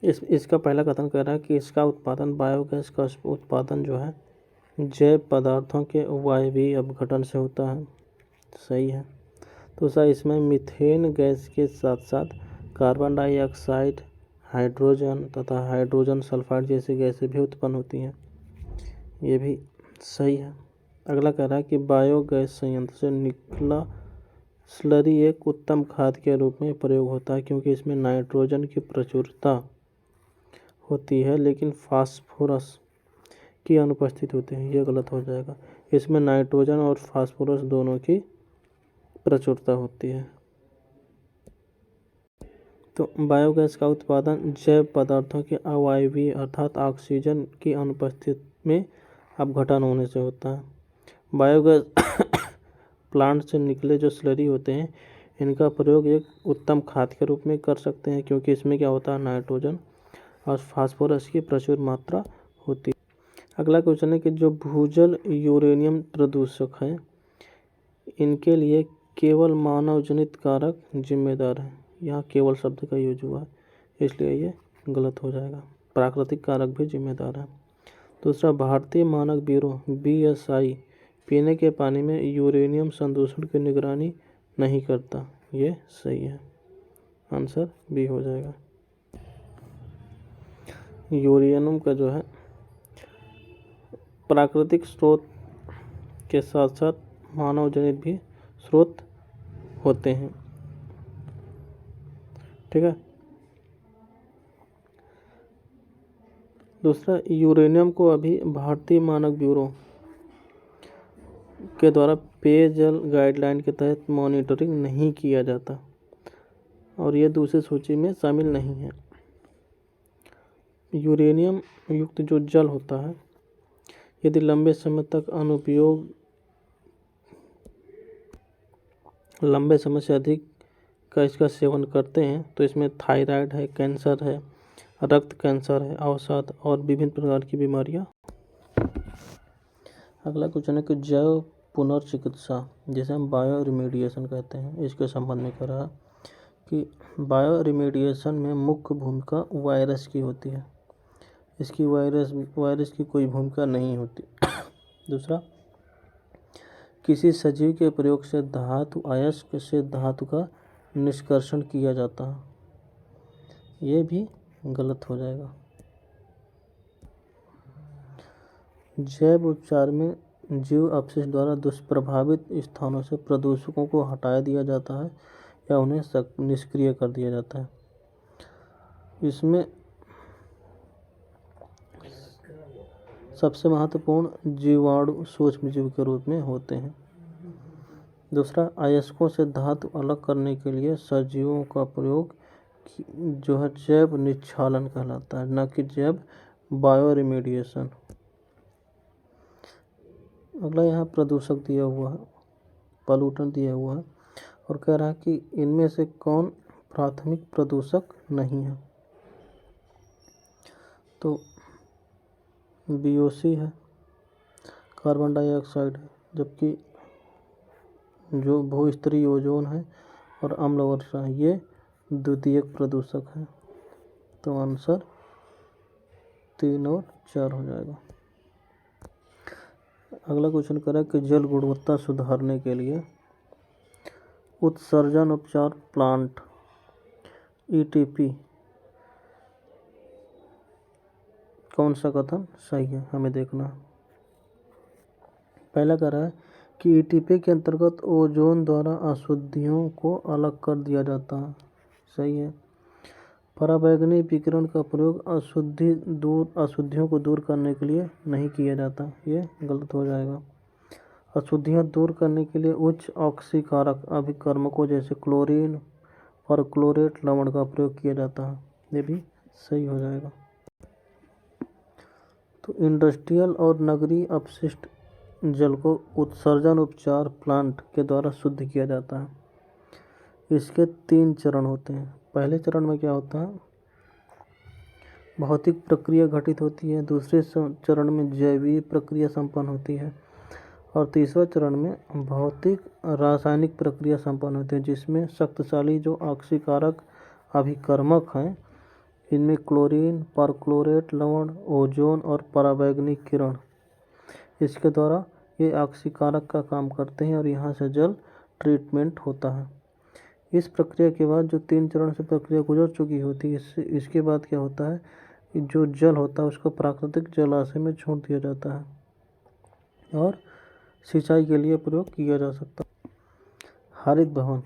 इसका पहला कथन कह रहा है कि इसका उत्पादन, बायोगैस का उत्पादन जो है जैव पदार्थों के वायवीय अपघटन से होता है। सही है। दूसरा, इसमें मीथेन गैस के साथ साथ कार्बन डाइऑक्साइड, हाइड्रोजन तथा हाइड्रोजन सल्फाइड जैसी गैसें भी उत्पन्न होती हैं। ये भी सही है। अगला कह रहा है कि बायोगैस संयंत्र से निकला स्लरी एक उत्तम खाद के रूप में प्रयोग होता है क्योंकि इसमें नाइट्रोजन की प्रचुरता होती है लेकिन फास्फोरस की अनुपस्थित होती है। ये गलत हो जाएगा। इसमें नाइट्रोजन और फास्फोरस दोनों की प्रचुरता होती है। तो बायोगैस का उत्पादन जैव पदार्थों के अवायवीय अर्थात ऑक्सीजन की अनुपस्थिति में अपघटन होने से होता है। बायोगैस प्लांट से निकले जो स्लरी होते हैं इनका प्रयोग एक उत्तम खाद के रूप में कर सकते हैं क्योंकि इसमें क्या होता है, नाइट्रोजन और फास्फोरस की प्रचुर मात्रा होती है। अगला क्वेश्चन है कि जो भूजल यूरेनियम प्रदूषक हैं इनके लिए केवल मानव जनित कारक जिम्मेदार है। यहाँ केवल शब्द का यूज हुआ है इसलिए ये गलत हो जाएगा। प्राकृतिक कारक भी जिम्मेदार है। दूसरा, भारतीय मानक ब्यूरो BSI पीने के पानी में यूरेनियम संदूषण की निगरानी नहीं करता। ये सही है। आंसर बी हो जाएगा। यूरेनियम का जो है प्राकृतिक स्रोत के साथ साथ मानव जनित भी स्रोत होते हैं। ठीक है। दूसरा, यूरेनियम को अभी भारतीय मानक ब्यूरो के द्वारा पेयजल गाइडलाइन के तहत मॉनिटरिंग नहीं किया जाता और यह दूसरी सूची में शामिल नहीं है। यूरेनियम युक्त जो जल होता है यदि लंबे समय से अधिक का इसका सेवन करते हैं तो इसमें थायराइड है, कैंसर है, रक्त कैंसर है, अवसाद और विभिन्न प्रकार की बीमारियां। अगला क्वेश्चन है कि जैव पुनर्चिकित्सा जिसे हम बायो रिमेडिएशन कहते हैं इसके संबंध में कह रहा कि बायो रिमेडिएशन में मुख्य भूमिका वायरस की होती है। इसकी वायरस की कोई भूमिका नहीं होती। दूसरा, किसी सजीव के प्रयोग से धातु अयस्क से धातु का निष्कर्षण किया जाता है। ये भी गलत हो जाएगा। जैव उपचार में जीव अपशिष्ट द्वारा दुष्प्रभावित स्थानों से प्रदूषकों को हटा दिया जाता है या उन्हें निष्क्रिय कर दिया जाता है। इसमें सबसे महत्वपूर्ण जीवाणु सूक्ष्मजीव के रूप में होते हैं। दूसरा, अयस्कों से धातु अलग करने के लिए सजीवों का प्रयोग जो है जैव निक्षालन कहलाता है, न कि जैव बायो रिमेडिएशन। अगला यहाँ प्रदूषक दिया हुआ है, पॉल्यूटेंट दिया हुआ है और कह रहा है कि इनमें से कौन प्राथमिक प्रदूषक नहीं है। तो BOC है, कार्बन डाइऑक्साइड है, जबकि जो भूस्तरीय ओजोन है और अम्ल वर्षा है, ये द्वितीयक प्रदूषक है। तो आंसर 3 और 4 हो जाएगा। अगला क्वेश्चन करें कि जल गुणवत्ता सुधारने के लिए उत्सर्जन उपचार प्लांट ETP कौन सा कथन सही है, हमें देखना है। पहला कह रहा है कि ETP के अंतर्गत ओजोन द्वारा अशुद्धियों को अलग कर दिया जाता है, सही है। पराबैंगनी विकिरण का प्रयोग अशुद्धियों को दूर करने के लिए नहीं किया जाता, ये गलत हो जाएगा। अशुद्धियाँ दूर करने के लिए उच्च ऑक्सीकारक अभिकर्मकों जैसे क्लोरीन और क्लोरेट लवण का प्रयोग किया जाता है, ये भी सही हो जाएगा। तो इंडस्ट्रियल और नगरीय अपशिष्ट जल को उत्सर्जन उपचार प्लांट के द्वारा शुद्ध किया जाता है। इसके 3 चरण होते हैं। पहले चरण में क्या होता है, भौतिक प्रक्रिया घटित होती है। दूसरे चरण में जैवीय प्रक्रिया संपन्न होती है और तीसरा चरण में भौतिक रासायनिक प्रक्रिया संपन्न होती है, जिसमें शक्तिशाली जो ऑक्सीकारक अभिकर्मक हैं, इनमें क्लोरीन, परक्लोरेट लवण, ओजोन और पराबैंगनी किरण, इसके द्वारा ये ऑक्सीकारक का काम करते हैं और यहाँ से जल ट्रीटमेंट होता है। इस प्रक्रिया के बाद जो 3 चरण से प्रक्रिया गुजर चुकी होती है, इसके बाद क्या होता है, जो जल होता है उसको प्राकृतिक जलाशय में छोड़ दिया जाता है और सिंचाई के लिए प्रयोग किया जा सकता है। हरित भवन,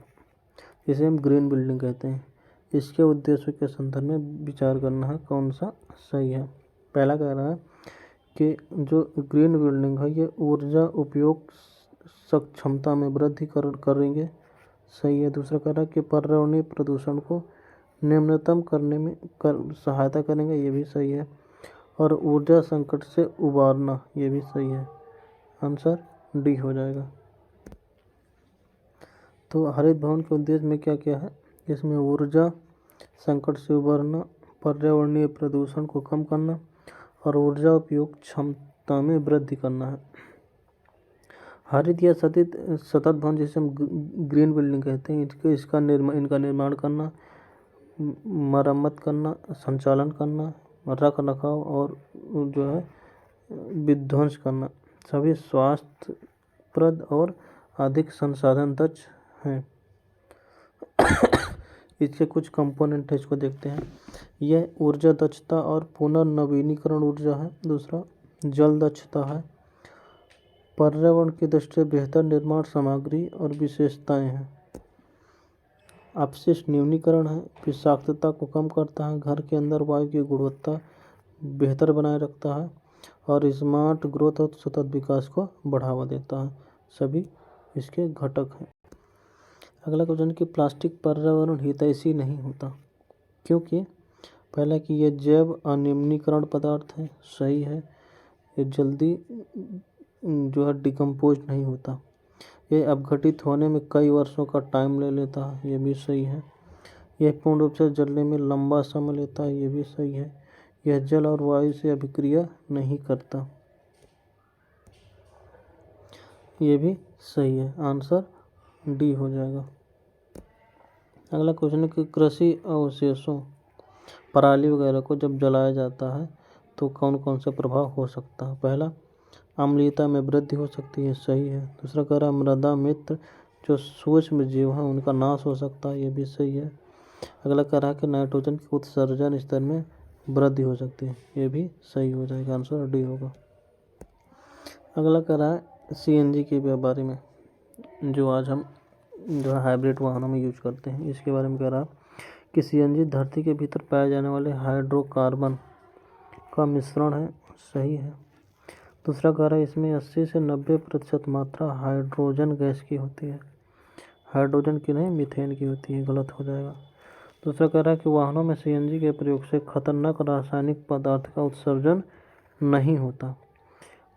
जिसे हम ग्रीन बिल्डिंग कहते हैं, इसके उद्देश्यों के संदर्भ में विचार करना है कौन सा सही है। पहला कह रहा है कि जो ग्रीन बिल्डिंग है ये ऊर्जा उपयोग सक्षमता में वृद्धि करेंगे, सही है। दूसरा कह रहा है कि पर्यावरणीय प्रदूषण को निम्नतम करने में सहायता करेंगे, ये भी सही है। और ऊर्जा संकट से उबारना, ये भी सही है। आंसर डी हो जाएगा। तो हरित भवन के उद्देश्य में क्या क्या है, इसमें ऊर्जा संकट से उबरना, पर्यावरणीय प्रदूषण को कम करना और ऊर्जा उपयोग क्षमता में वृद्धि करना है। हरित या सतत भवन, जिसे हम ग्रीन बिल्डिंग कहते हैं, इनका निर्माण करना, मरम्मत करना, संचालन करना, रख रखाव और जो है विध्वंस करना, सभी स्वास्थ्यप्रद और अधिक संसाधन दक्ष हैं। इसके कुछ कंपोनेंट है, इसको देखते हैं। यह ऊर्जा दक्षता और पुनर्नवीनीकरण ऊर्जा है। दूसरा जल दक्षता है। पर्यावरण की दृष्टि से बेहतर निर्माण सामग्री और विशेषताएं हैं। अपशिष्ट न्यूनीकरण है, विषाक्तता को कम करता है, घर के अंदर वायु की गुणवत्ता बेहतर बनाए रखता है और स्मार्ट ग्रोथ और सतत विकास को बढ़ावा देता है। सभी इसके घटक हैं। अगला क्वेश्चन कि प्लास्टिक पर्यावरण हितैषी नहीं होता, क्योंकि पहला कि यह जैव अनिम्नीकरण पदार्थ है, सही है। ये जल्दी जो है डिकम्पोज नहीं होता। ये अपघटित होने में कई वर्षों का टाइम ले लेता है, ये भी सही है। यह पूर्ण रूप से जलने में लंबा समय लेता है, ये भी सही है। यह जल और वायु से अभिक्रिया नहीं करता, ये भी सही है। आंसर डी हो जाएगा। अगला क्वेश्चन है कि कृषि अवशेषों, पराली वगैरह को जब जलाया जाता है तो कौन कौन से प्रभाव हो सकता है। पहला, अम्लीयता में वृद्धि हो सकती है, सही है। दूसरा कह रहा है मृदा मित्र जो सूक्ष्म जीव हैं उनका नाश हो सकता है, ये भी सही है। अगला कह रहा है कि नाइट्रोजन के उत्सर्जन स्तर में वृद्धि हो सकती है, ये भी सही हो जाएगा। आंसर डी होगा। अगला कह रहा है CNG के बारे में, जो आज हम जो है हाइब्रिड वाहनों में यूज करते हैं, इसके बारे में कह रहा है कि CNG धरती के भीतर पाए जाने वाले हाइड्रोकार्बन का मिश्रण है, सही है। दूसरा कह रहा है इसमें 80 से 90% मात्रा हाइड्रोजन गैस की होती है, हाइड्रोजन की नहीं मीथेन की होती है, गलत हो जाएगा। दूसरा कह रहा है कि वाहनों में CNG के प्रयोग से खतरनाक रासायनिक पदार्थ का उत्सर्जन नहीं होता।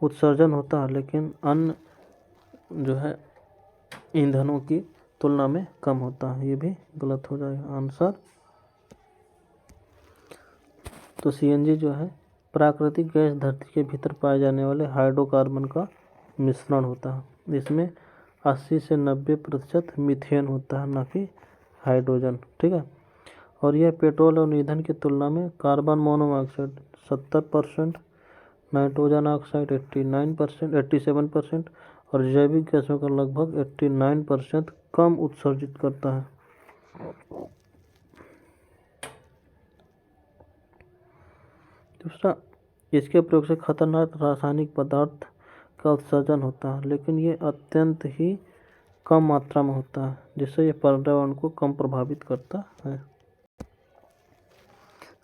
उत्सर्जन होता है लेकिन अन्य जो है ईंधनों की तुलना में कम होता है, ये भी गलत हो जाएगा। आंसर तो CNG जो है प्राकृतिक गैस धरती के भीतर पाए जाने वाले हाइड्रोकार्बन का मिश्रण होता है। इसमें 80 से 90% मीथेन होता है, ना कि हाइड्रोजन। ठीक है। और यह पेट्रोल और ईंधन की तुलना में कार्बन मोनोऑक्साइड 70%, नाइट्रोजन ऑक्साइड 89%, 87% और जैविक गैसों का लगभग 89% कम उत्सर्जित करता है। दूसरा, इसके प्रयोग से खतरनाक रासायनिक पदार्थ का उत्सर्जन होता है, लेकिन ये अत्यंत ही कम मात्रा में होता है, जिससे यह पर्यावरण को कम प्रभावित करता है।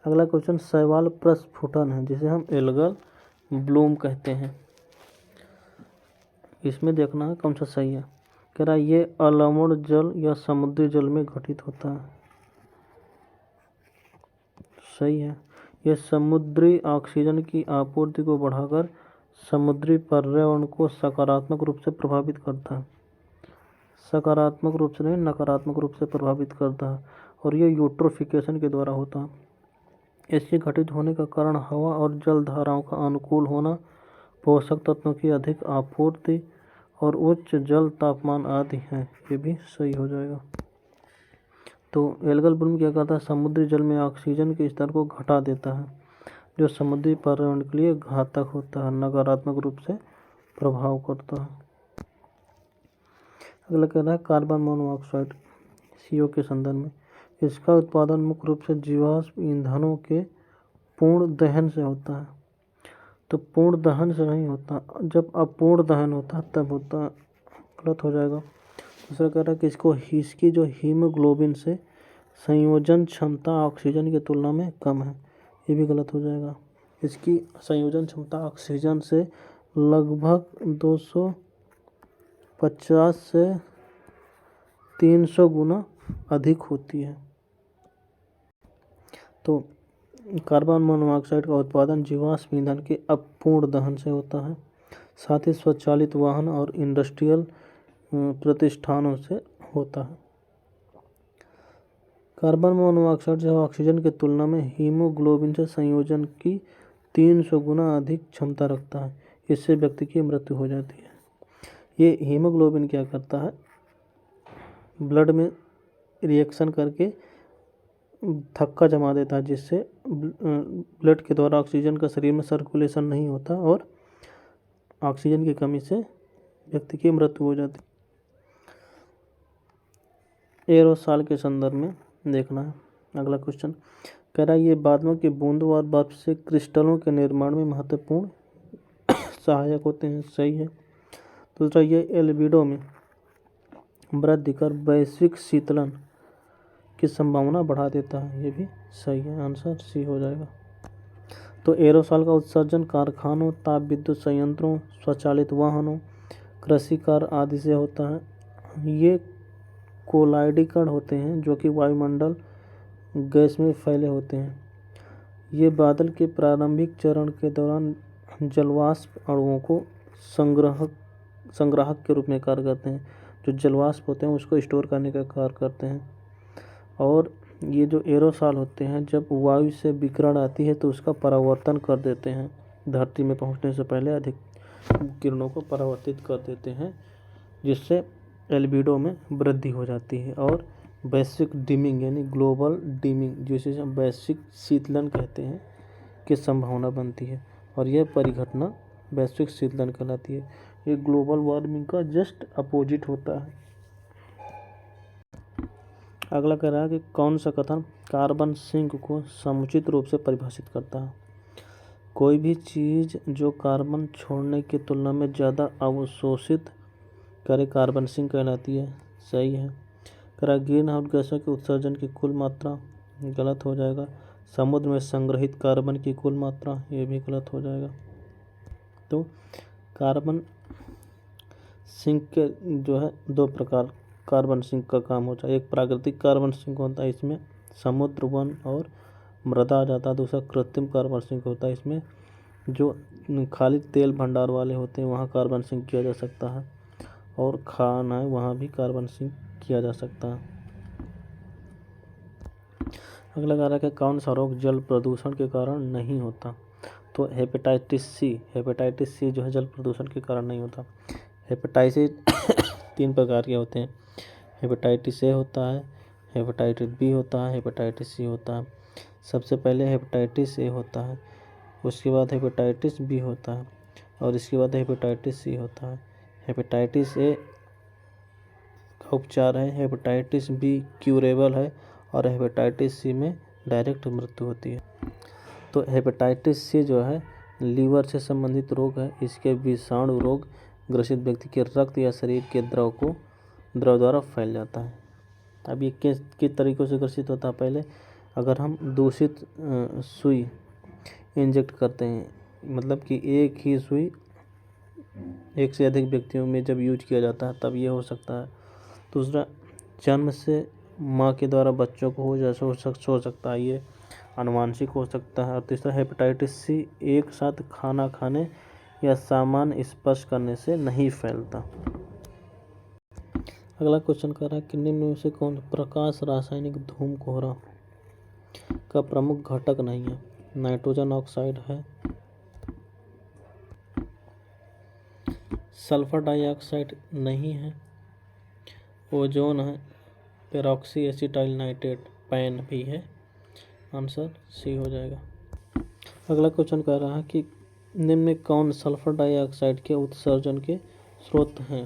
अगला क्वेश्चन शैवाल प्रस्फुटन है, जिसे हम एल्गल ब्लूम कहते हैं। इसमें देखना है कौन सा सही है। कह रहा है ये अलवण जल या समुद्री जल में घटित होता है। सही है। यह समुद्री ऑक्सीजन की आपूर्ति को बढ़ाकर समुद्री पर्यावरण को सकारात्मक रूप से प्रभावित करता है। सकारात्मक रूप से नहीं, नकारात्मक रूप से प्रभावित करता है, और यह यूट्रोफिकेशन के द्वारा होता है। इसके घटित होने का कारण हवा और जल धाराओं का अनुकूल होना, पोषक तत्वों की अधिक आपूर्ति और उच्च जल तापमान आदि हैं। ये भी सही हो जाएगा। तो एल्गल ब्लूम क्या करता है, समुद्री जल में ऑक्सीजन के स्तर को घटा देता है, जो समुद्री पर्यावरण के लिए घातक होता है, नकारात्मक रूप से प्रभाव करता है। अगला कह रहा है कार्बन मोनोऑक्साइड CO के संदर्भ में, इसका उत्पादन मुख्य रूप से जीवाश्म ईंधनों के पूर्ण दहन से होता है। तो पूर्ण दहन से नहीं होता, जब अपूर्ण दहन होता है तब होता है। गलत हो जाएगा। दूसरा कह रहा है कि इसकी जो हीमोग्लोबिन से संयोजन क्षमता ऑक्सीजन की तुलना में कम है। ये भी गलत हो जाएगा। इसकी संयोजन क्षमता ऑक्सीजन से लगभग 250 से 300 गुना अधिक होती है। तो कार्बन मोनोऑक्साइड का उत्पादन जीवाश्म ईंधन के अपूर्ण दहन से होता है, साथ ही स्वचालित वाहन और इंडस्ट्रियल प्रतिष्ठानों से होता है। कार्बन मोनोऑक्साइड जो ऑक्सीजन की तुलना में हीमोग्लोबिन से संयोजन की 300 गुना अधिक क्षमता रखता है। इससे व्यक्ति की मृत्यु हो जाती है। ये हीमोग्लोबिन क्या करता है, ब्लड में रिएक्शन करके थक्का जमा देता है, जिससे ब्लड के द्वारा ऑक्सीजन का शरीर में सर्कुलेशन नहीं होता और ऑक्सीजन की कमी से व्यक्ति की मृत्यु हो जाती है। एरोसॉल के संदर्भ में देखना है। अगला क्वेश्चन कह रहा है ये बादलों की बूंदों और बर्फ से क्रिस्टलों के निर्माण में महत्वपूर्ण सहायक होते हैं। सही है। दूसरा, ये एल्बिडो में वृद्धि कर वैश्विक शीतलन की संभावना बढ़ा देता है। ये भी सही है। आंसर सी हो जाएगा। तो एरोसॉल का उत्सर्जन कारखानों, ताप विद्युत संयंत्रों, स्वचालित वाहनों, कृषि कार्य आदि से होता है। ये कोलाइडी कण होते हैं जो कि वायुमंडल गैस में फैले होते हैं। ये बादल के प्रारंभिक चरण के दौरान जलवाष्प अणुओं को संग्राहक के रूप में कार्य करते हैं। जो जलवाष्प होते हैं उसको स्टोर करने का कार्य करते हैं। और ये जो एरोसॉल होते हैं, जब वायु से विकिरण आती है तो उसका परावर्तन कर देते हैं, धरती में पहुंचने से पहले अधिक किरणों को परावर्तित कर देते हैं, जिससे एल्बिडो में वृद्धि हो जाती है और वैश्विक डिमिंग यानी ग्लोबल डिमिंग, जिसे हम वैश्विक शीतलन कहते हैं, की संभावना बनती है। और यह परिघटना वैश्विक शीतलन कहलाती है। ये ग्लोबल वार्मिंग का जस्ट अपोजिट होता है। अगला कह रहा है कि कौन सा कथन कार्बन सिंक को समुचित रूप से परिभाषित करता है। कोई भी चीज़ जो कार्बन छोड़ने की तुलना में ज़्यादा अवशोषित करे कार्बन सिंक कहलाती है। सही है। कह रहा ग्रीन हाउस गैसों के उत्सर्जन की कुल मात्रा, गलत हो जाएगा। समुद्र में संग्रहित कार्बन की कुल मात्रा, ये भी गलत हो जाएगा। तो कार्बन सिंक के जो है दो प्रकार कार्बन सिंक का काम होता है। एक प्राकृतिक कार्बन सिंक होता है, इसमें समुद्र, वन और मृदा आ जाता है। दूसरा कृत्रिम कार्बन सिंक होता है, इसमें जो खाली तेल भंडार वाले होते हैं वहाँ कार्बन सिंक किया जा सकता है, और खाना है वहाँ भी कार्बन सिंक किया जा सकता है। अगला कह रहा है कि कौन सा रोग जल प्रदूषण के कारण नहीं होता। तो हेपेटाइटिस सी जो है जल प्रदूषण के कारण नहीं होता। हेपेटाइटिस 3 प्रकार के होते हैं। हेपेटाइटिस ए होता है, हेपेटाइटिस बी होता है, हेपेटाइटिस सी होता है। सबसे पहले हेपेटाइटिस ए होता है, उसके बाद हेपेटाइटिस बी होता है और इसके बाद हेपेटाइटिस सी होता है। हेपेटाइटिस ए का उपचार है, हेपेटाइटिस बी क्यूरेबल है और हेपेटाइटिस सी में डायरेक्ट मृत्यु होती है। तो हेपेटाइटिस सी जो है लीवर से संबंधित रोग है। इसके विषाणु रोग ग्रसित व्यक्ति के रक्त या शरीर के द्रव द्वारा फैल जाता है। अब ये किस तरीक़ों से ग्रसित होता है? पहले अगर हम दूषित सुई इंजेक्ट करते हैं, मतलब कि एक ही सुई एक से अधिक व्यक्तियों में जब यूज किया जाता है तब ये हो सकता है। दूसरा, जन्म से माँ के द्वारा बच्चों को हो सकता है, ये आनुवांशिक हो सकता है। और तीसरा, हेपेटाइटिस सी एक साथ खाना खाने या सामान स्पर्श करने से नहीं फैलता। अगला क्वेश्चन कर रहा है कि निम्न में से कौन प्रकाश रासायनिक धूमकोहरा का प्रमुख घटक नहीं है? नाइट्रोजन ऑक्साइड है, सल्फर डाइऑक्साइड नहीं है, ओजोन है, पेरोक्सी एसिटाइल नाइट्रेट पैन भी है। आंसर सी हो जाएगा। अगला क्वेश्चन कह रहा है कि निम्न में कौन सल्फर डाइऑक्साइड के उत्सर्जन के स्रोत हैं?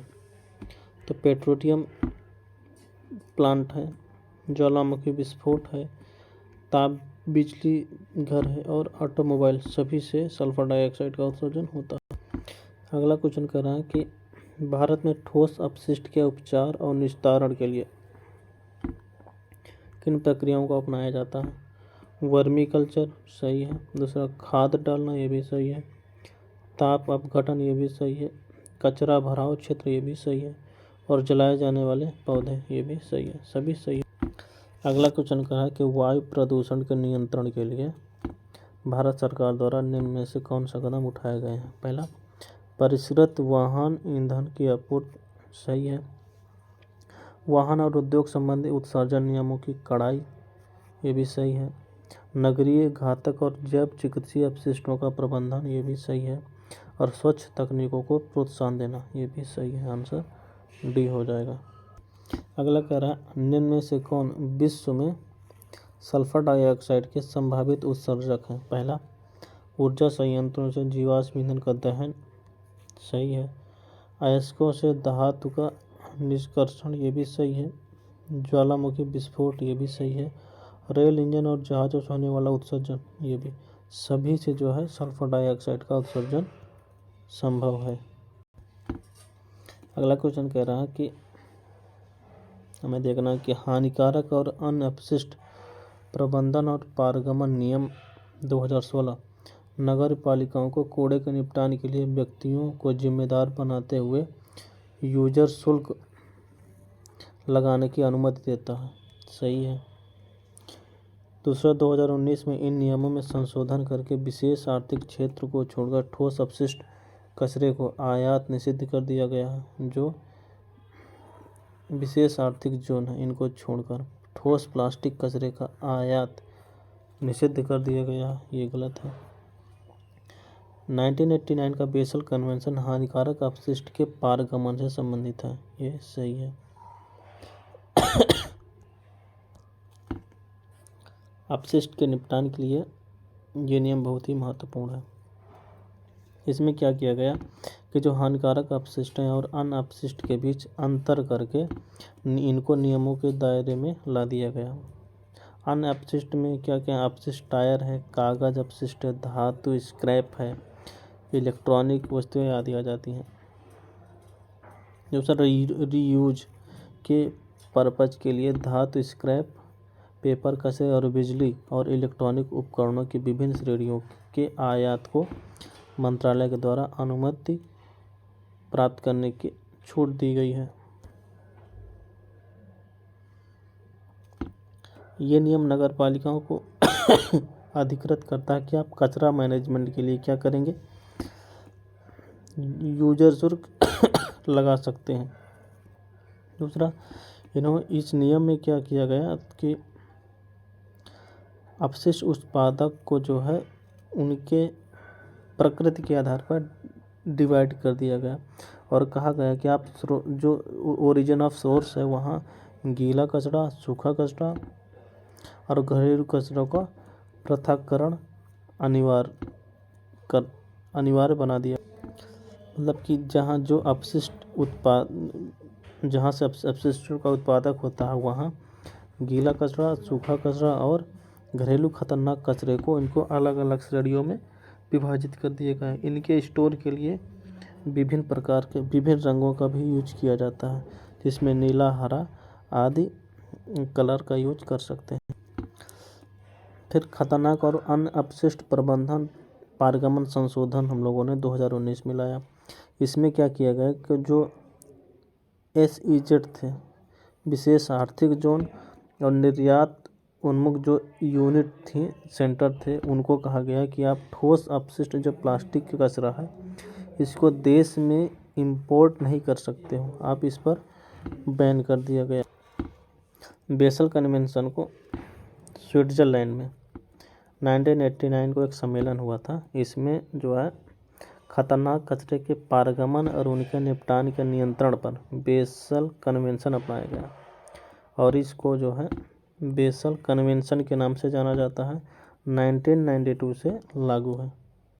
तो पेट्रोलियम प्लांट है, ज्वालामुखी विस्फोट है, ताप बिजली घर है और ऑटोमोबाइल, सभी से सल्फर डाइऑक्साइड का उत्सर्जन होता है। अगला क्वेश्चन कर रहा है कि भारत में ठोस अपशिष्ट के उपचार और निस्तारण के लिए किन प्रक्रियाओं को अपनाया जाता है? वर्मी कल्चर सही है। दूसरा, खाद डालना, ये भी सही है। ताप अपघटन, ये भी सही है। कचरा भराव क्षेत्र, ये भी सही है। और जलाए जाने वाले पौधे, ये भी सही है, सभी सही है। अगला क्वेश्चन कहा है कि वायु प्रदूषण के नियंत्रण के लिए भारत सरकार द्वारा निम्न में से कौन सा कदम उठाए गए हैं? पहला, परिष्कृत वाहन ईंधन की आपूर्ति, सही है। वाहन और उद्योग संबंधी उत्सर्जन नियमों की कड़ाई, ये भी सही है। नगरीय घातक और जैव चिकित्सीय अपशिष्टों का प्रबंधन, ये भी सही है। और स्वच्छ तकनीकों को प्रोत्साहन देना, ये भी सही है। आंसर डी हो जाएगा। अगला कह रहा है निम्न में से कौन विश्व में सल्फर डाइऑक्साइड के संभावित उत्सर्जक हैं? पहला, ऊर्जा संयंत्रों से जीवाश्म ईंधन का दहन, सही है। अयस्कों से धातु का निष्कर्षण, ये भी सही है। ज्वालामुखी विस्फोट, ये भी सही है। रेल इंजन और जहाज़ों से होने वाला उत्सर्जन, ये भी, सभी से जो है सल्फर डाइऑक्साइड का उत्सर्जन संभव है। अगला क्वेश्चन कह रहा है कि हमें देखना है कि हानिकारक और अन्य अपशिष्ट प्रबंधन और पारगमन नियम 2016 नगर पालिकाओं को कूड़े के निपटान के लिए व्यक्तियों को जिम्मेदार बनाते हुए यूजर शुल्क लगाने की अनुमति देता है, सही है। दूसरा, 2019 में इन नियमों में संशोधन करके विशेष आर्थिक क्षेत्र को छोड़कर ठोस अपशिष्ट कचरे को आयात निषिद्ध कर दिया गया है। जो विशेष आर्थिक जोन है, इनको छोड़कर ठोस प्लास्टिक कचरे का आयात निषिद्ध कर दिया गया है, ये गलत है। 1989 का बेसल कन्वेंशन हानिकारक अपशिष्ट के पारगमन से संबंधित है, ये सही है। अपशिष्ट के निपटान के लिए ये नियम बहुत ही महत्वपूर्ण है। इसमें क्या किया गया कि जो हानिकारक अपशिष्ट हैं और अन्य अपशिष्ट के बीच अंतर करके इनको नियमों के दायरे में ला दिया गया। अन्य अपशिष्ट में क्या क्या अपशिष्ट? टायर है, कागज़ अपशिष्ट है, धातु स्क्रैप है, इलेक्ट्रॉनिक वस्तुएं आदि आ जाती हैं। दूसरा, रीयूज के पर्पज के लिए धातु स्क्रैप, पेपर कचरे और बिजली और इलेक्ट्रॉनिक उपकरणों की विभिन्न श्रेणियों के आयात को मंत्रालय के द्वारा अनुमति प्राप्त करने की छूट दी गई है। ये नियम नगर पालिकाओं को अधिकृत करता है कि आप कचरा मैनेजमेंट के लिए क्या करेंगे, यूजर शुल्क लगा सकते हैं। दूसरा, इस नियम में क्या किया गया कि अपशिष्ट उत्पादक को जो है उनके प्रकृति के आधार पर डिवाइड कर दिया गया और कहा गया कि आप जो ओरिजिन ऑफ सोर्स है वहाँ गीला कचरा, सूखा कचरा और घरेलू कचरों का पृथक्करण अनिवार्य बना दिया। मतलब कि जहाँ से अपशिष्टों का उत्पादक होता है वहाँ गीला कचरा, सूखा कचरा और घरेलू खतरनाक कचरे को इनको अलग अलग श्रेणियों में विभाजित कर दिया गया है। इनके स्टोर के लिए विभिन्न प्रकार के विभिन्न रंगों का भी यूज किया जाता है, जिसमें नीला, हरा आदि कलर का यूज कर सकते हैं। फिर खतरनाक और अन्य अपशिष्ट प्रबंधन पारगमन संशोधन हम लोगों ने 2019 में लाया। इसमें क्या किया गया कि जो SEZ थे, विशेष आर्थिक जोन और निर्यात उन्मुख जो यूनिट थी, सेंटर थे, उनको कहा गया कि आप ठोस अपशिष्ट जो प्लास्टिक का कचरा है इसको देश में इंपोर्ट नहीं कर सकते हो, आप इस पर बैन कर दिया गया। बेसल कन्वेंशन को स्विट्ज़रलैंड में 1989 को एक सम्मेलन हुआ था। इसमें जो है खतरनाक कचरे के पारगमन और उनके निपटान के नियंत्रण पर बेसल कन्वेंशन अपनाया गया और इसको जो है बेसल कन्वेंशन के नाम से जाना जाता है। 1992 से लागू है।